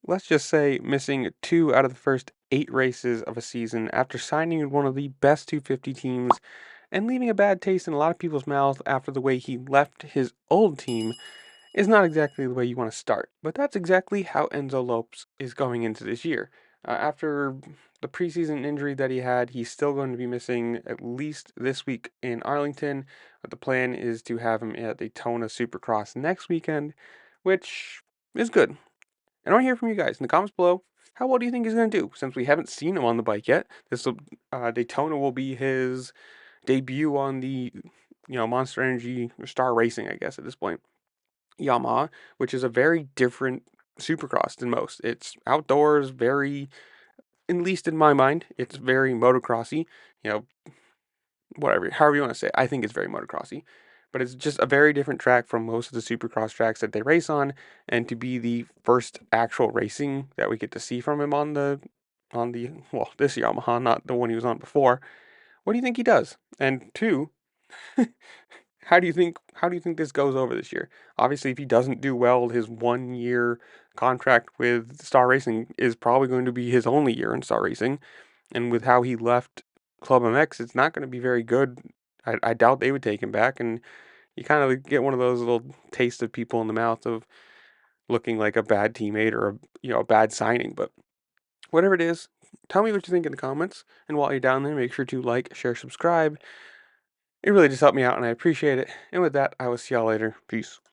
let's just say, missing 2 out of the first 8 races of a season after signing with one of the best 250 teams and leaving a bad taste in a lot of people's mouths after the way he left his old team is not exactly the way you want to start. But that's exactly how Enzo Lopes is going into this year. After the preseason injury that he had, he's still going to be missing at least this week in Arlington. But the plan is to have him at Daytona Supercross next weekend, which is good. And I want to hear from you guys in the comments below. How well do you think he's going to do? Since we haven't seen him on the bike yet, Daytona will be his debut on the Monster Energy Star Racing, I guess at this point. Yamaha, which is a very different supercross than most. It's outdoors, very, at least in my mind, it's very motocrossy. You know, whatever, however you want to say it. I think it's very motocrossy, but it's just a very different track from most of the supercross tracks that they race on. And to be the first actual racing that we get to see from him on the this Yamaha, not the one he was on before. What do you think he does? And two, how do you think this goes over this year? Obviously, if he doesn't do well, his 1 year contract with Star Racing is probably going to be his only year in Star Racing. And with how he left Club MX, it's not going to be very good. I doubt they would take him back. And you kind of get one of those little taste of people in the mouth of looking like a bad teammate or a bad signing. But whatever it is, tell me what you think in the comments. And while you're down there, make sure to like, share, subscribe. It really just helped me out, and I appreciate it. And with that, I will see y'all later. Peace.